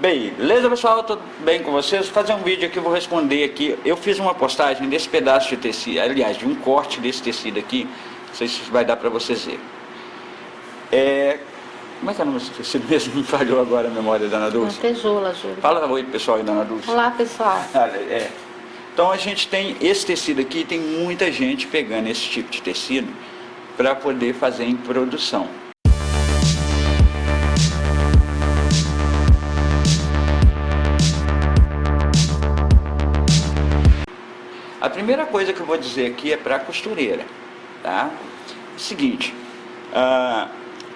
Beleza, pessoal, tudo bem com vocês? Vou fazer um vídeo aqui, vou responder aqui. Eu fiz uma postagem desse pedaço de tecido, aliás, de um corte desse tecido aqui. Não sei se vai dar para vocês verem. Como é que é o nome desse tecido mesmo? Não falhou agora a memória da Ana Dulce? Lantejola, Júlio. Fala oi, pessoal, aí da Ana Dulce. Olá, pessoal. Então a gente tem esse tecido aqui, tem muita gente pegando esse tipo de tecido para poder fazer em produção. A primeira coisa que eu vou dizer aqui é para a costureira, tá? Seguinte,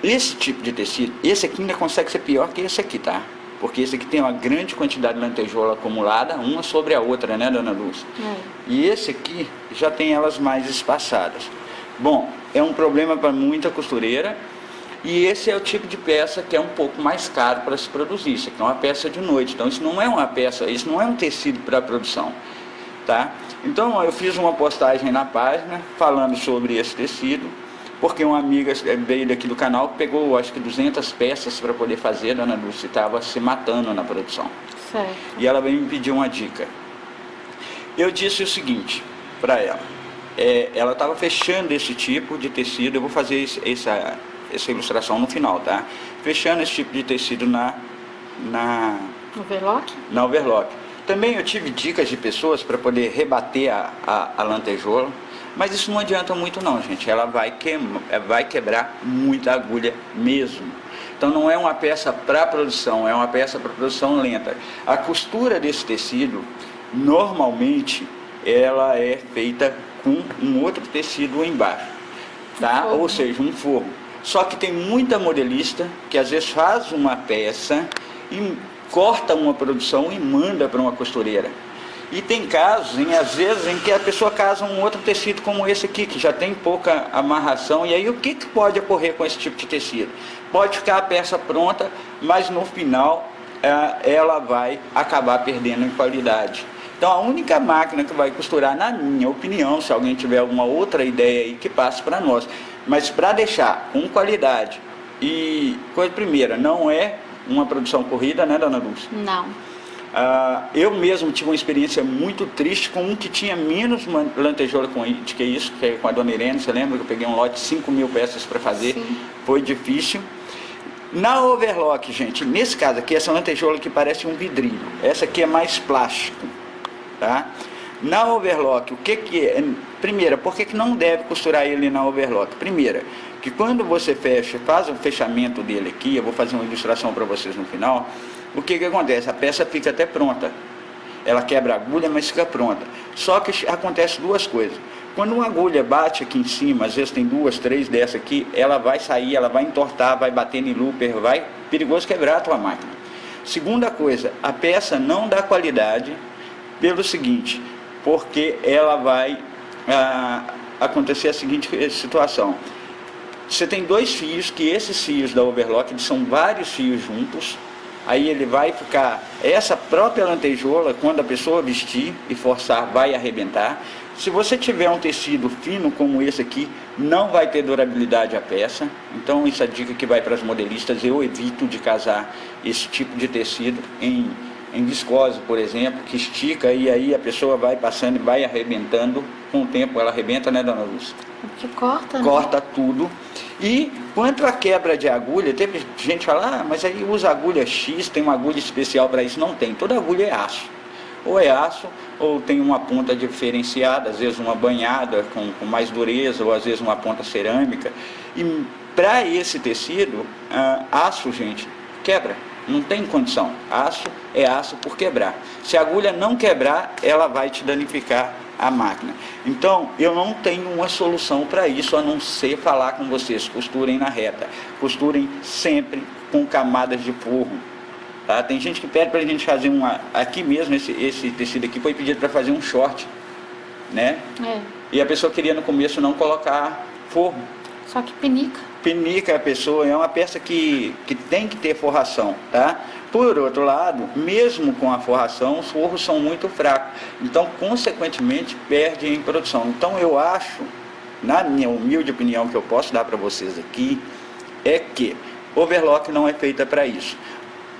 esse tipo de tecido, esse aqui ainda consegue ser pior que esse aqui, tá? Porque esse aqui tem uma grande quantidade de lantejola acumulada, uma sobre a outra, né, dona Lúcia? E esse aqui já tem elas mais espaçadas. Bom, é um problema para muita costureira, e esse é o tipo de peça que é um pouco mais caro para se produzir. Isso aqui é uma peça de noite, então isso não é uma peça, isso não é um tecido para produção. Tá? Então eu fiz uma postagem na página falando sobre esse tecido, porque uma amiga veio daqui do canal, pegou acho que 200 peças para poder fazer, a dona Dulce estava se matando na produção. Certo. E ela veio me pedir uma dica. Eu disse o seguinte para ela, ela estava fechando esse tipo de tecido, eu vou fazer essa ilustração no final, tá? Fechando esse tipo de tecido na overlock? Na overlock. Também eu tive dicas de pessoas para poder rebater a lantejola, mas isso não adianta muito não, gente. Ela vai quebrar muita agulha mesmo. Então não é uma peça para produção, é uma peça para produção lenta. A costura desse tecido, normalmente, ela é feita com um outro tecido embaixo, tá? Ou seja, um forro. Só que tem muita modelista que às vezes faz uma peça e corta uma produção e manda para uma costureira. E tem casos, às vezes, em que a pessoa casa um outro tecido como esse aqui, que já tem pouca amarração. E aí o que pode ocorrer com esse tipo de tecido? Pode ficar a peça pronta, mas no final ela vai acabar perdendo em qualidade. Então a única máquina que vai costurar, na minha opinião, se alguém tiver alguma outra ideia aí, que passe para nós. Mas para deixar com qualidade e coisa primeira, não é uma produção corrida, né, dona Dulce? Não. Eu mesmo tive uma experiência muito triste com um que tinha menos lantejola que isso, que é com a dona Irene. Você lembra que eu peguei um lote de 5.000 peças para fazer? Sim. Foi difícil. Na overlock, gente, nesse caso aqui, essa lantejola aqui parece um vidrinho. Essa aqui é mais plástico, tá? Na overlock, o que é? Primeira, por que não deve costurar ele na overlock? Primeira, que quando você faz o fechamento dele aqui, eu vou fazer uma ilustração para vocês no final, o que acontece? A peça fica até pronta. Ela quebra a agulha, mas fica pronta. Só que acontece duas coisas. Quando uma agulha bate aqui em cima, às vezes tem 2, 3 dessa aqui, ela vai sair, ela vai entortar, vai bater no looper, perigoso quebrar a tua máquina. Segunda coisa, a peça não dá qualidade pelo seguinte, porque ela vai acontecer a seguinte situação. Você tem 2 fios, que esses fios da overlock são vários fios juntos. Aí ele vai ficar, essa própria lantejola, quando a pessoa vestir e forçar, vai arrebentar. Se você tiver um tecido fino como esse aqui, não vai ter durabilidade a peça. Então isso é a dica que vai para as modelistas. Eu evito de casar esse tipo de tecido em viscose, por exemplo, que estica e aí a pessoa vai passando e vai arrebentando. Com o tempo ela arrebenta, né, dona Lúcia? Porque corta, né? Corta tudo. E quanto à quebra de agulha, teve gente que fala, mas aí usa agulha X, tem uma agulha especial para isso. Não tem, toda agulha é aço. Ou é aço, ou tem uma ponta diferenciada, às vezes uma banhada com mais dureza, ou às vezes uma ponta cerâmica. E para esse tecido, aço, gente, quebra. Não tem condição. Aço é aço por quebrar. Se a agulha não quebrar, ela vai te danificar a máquina. Então, eu não tenho uma solução para isso, a não ser falar com vocês. Costurem na reta. Costurem sempre com camadas de forro. Tá? Tem gente que pede para a gente fazer aqui mesmo, esse tecido aqui foi pedido para fazer um short, né? E a pessoa queria no começo não colocar forro. Só que pinica. Pinica a pessoa, é uma peça que tem que ter forração, tá? Por outro lado, mesmo com a forração, os forros são muito fracos. Então, consequentemente, perde em produção. Então, eu acho, na minha humilde opinião que eu posso dar para vocês aqui, é que overlock não é feita para isso.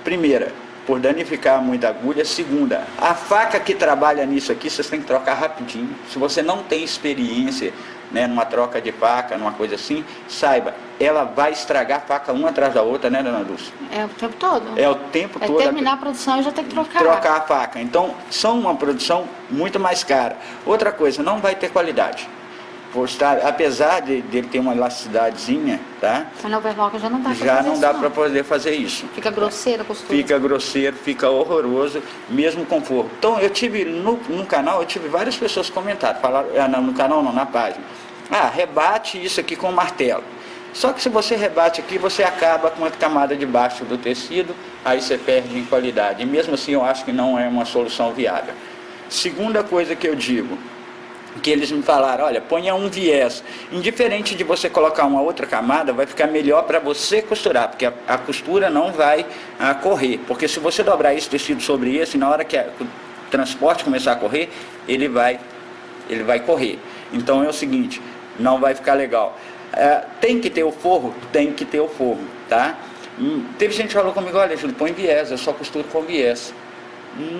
Primeira, por danificar muita agulha. Segunda, a faca que trabalha nisso aqui, vocês têm que trocar rapidinho. Se você não tem experiência, né, numa troca de faca, numa coisa assim, saiba, ela vai estragar a faca uma atrás da outra, né, dona Dulce? É o tempo todo. É o tempo todo. Terminar a produção e já tem que trocar. Trocar a faca. Então, são uma produção muito mais cara. Outra coisa, não vai ter qualidade. Apesar dele ter uma elasticidadezinha, tá? Mas no overlock já não dá para Já fazer não dá isso, para poder fazer isso. Fica grosseira a costura. Fica grosseiro, fica horroroso, mesmo com forro. Então, eu tive, no canal, eu tive várias pessoas comentando, falaram, no canal não, na página. Rebate isso aqui com martelo. Só que se você rebate aqui, você acaba com a camada de baixo do tecido, aí você perde em qualidade. E mesmo assim, eu acho que não é uma solução viável. Segunda coisa que eu digo, que eles me falaram, olha, ponha um viés. Indiferente de você colocar uma outra camada, vai ficar melhor para você costurar, porque a costura não vai correr. Porque se você dobrar esse tecido sobre esse, na hora que o transporte começar a correr, ele vai correr. Então é o seguinte, não vai ficar legal. Tem que ter o forro? Tem que ter o forro, tá? Teve gente que falou comigo, olha, Júlio, põe viés, eu só costuro com viés.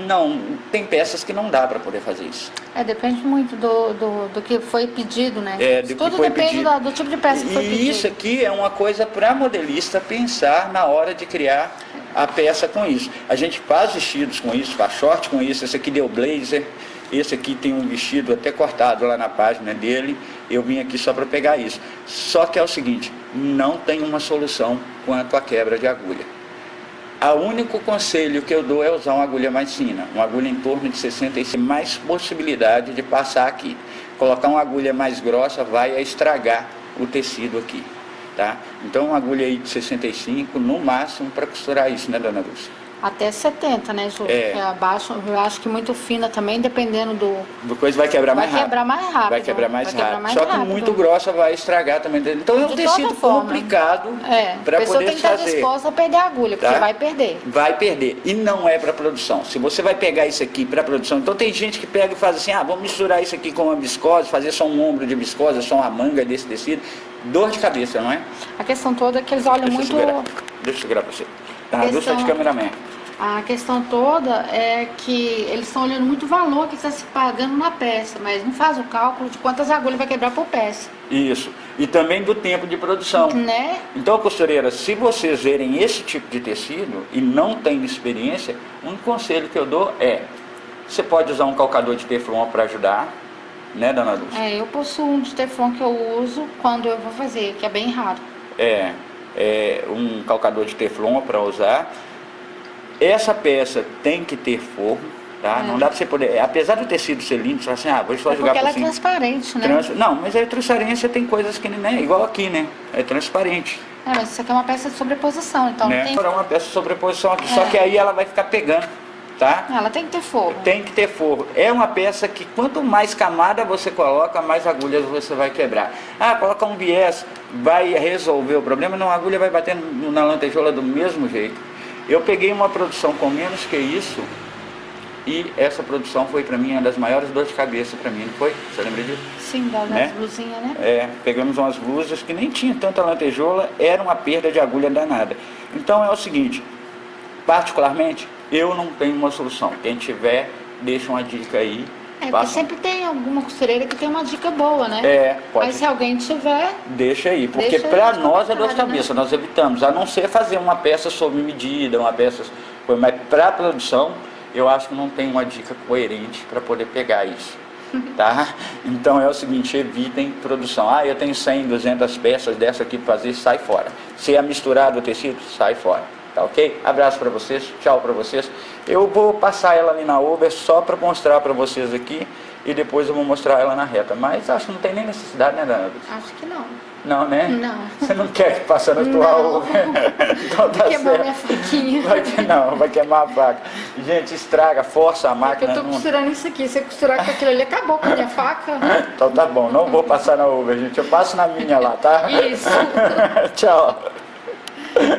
Não, tem peças que não dá para poder fazer isso. Depende muito do que foi pedido, né? Tudo depende do tipo de peça que foi pedido. E isso aqui é uma coisa para modelista pensar na hora de criar a peça com isso. A gente faz vestidos com isso, faz short com isso, esse aqui deu blazer, esse aqui tem um vestido até cortado lá na página dele, eu vim aqui só para pegar isso. Só que é o seguinte, não tem uma solução quanto à quebra de agulha. O único conselho que eu dou é usar uma agulha mais fina, uma agulha em torno de 65, mais possibilidade de passar aqui. Colocar uma agulha mais grossa vai estragar o tecido aqui, tá? Então uma agulha aí de 65 no máximo para costurar isso, né, dona Dulce? Até 70, né, Ju? Abaixo, eu acho que muito fina também, dependendo do coisa vai quebrar mais rápido. Vai quebrar mais rápido. Vai quebrar mais rápido. Só que muito grossa vai estragar também. Então é um tecido complicado para poder fazer. A pessoa tem que estar disposta a perder a agulha, porque vai perder. Vai perder. E não é para produção. Se você vai pegar isso aqui para produção, então tem gente que pega e faz assim, vamos misturar isso aqui com uma viscose, fazer só um ombro de viscose, só uma manga desse tecido. Dor de cabeça, não é? A questão toda é que eles olham muito... Deixa eu segurar para você. A Dulce é de cameraman. A questão toda é que eles estão olhando muito o valor que está se pagando na peça, mas não faz o cálculo de quantas agulhas vai quebrar por peça. Isso. E também do tempo de produção. Né? Então, costureira, se vocês verem esse tipo de tecido e não têm experiência, um conselho que eu dou é, você pode usar um calcador de teflon para ajudar, né, dona Dulce? Eu possuo um de teflon que eu uso quando eu vou fazer, que é bem raro. Um calcador de teflon para usar. Essa peça tem que ter forro, tá? Não dá para você poder... Apesar do tecido ser lindo, você fala assim, vou só jogar por cima. Porque ela é transparente, né? Não, mas a transparência tem coisas que nem é igual aqui, né? É transparente. Mas isso aqui é uma peça de sobreposição, então não tem... É uma peça de sobreposição aqui, só que aí ela vai ficar pegando, tá? Ela tem que ter forro. Tem que ter forro. É uma peça que quanto mais camada você coloca, mais agulhas você vai quebrar. Coloca um viés, vai resolver o problema, não, a agulha vai bater na lantejola do mesmo jeito. Eu peguei uma produção com menos que isso e essa produção foi para mim uma das maiores dores de cabeça para mim, não foi? Você lembra disso? Sim, das blusinhas, né? Pegamos umas blusas que nem tinha tanta lantejola, era uma perda de agulha danada. Então é o seguinte, particularmente, eu não tenho uma solução. Quem tiver, deixa uma dica aí. Porque sempre tem alguma costureira que tem uma dica boa, né? Pode. Mas se alguém tiver... Deixa aí, porque para nós é dor de cabeça, nós evitamos, a não ser fazer uma peça sob medida, uma peça... Mas para a produção, eu acho que não tem uma dica coerente para poder pegar isso, tá? Então é o seguinte, evitem produção. Eu tenho 100, 200 peças dessa aqui para fazer, sai fora. Se é misturado o tecido, sai fora. Tá ok? Abraço para vocês, tchau para vocês. Eu vou passar ela ali na over só para mostrar para vocês aqui e depois eu vou mostrar ela na reta. Mas acho que não tem nem necessidade, né, Dana? Acho que não. Não, né? Não. Você não quer que passe na tua over? Então tá queimar minha faquinha. Vai queimar a faca. Gente, estraga, força a máquina. Eu tô costurando isso aqui. Se eu costurar com aquilo ali, acabou com a minha faca. Então tá bom, não vou passar na over, gente. Eu passo na minha lá, tá? Isso. Tchau.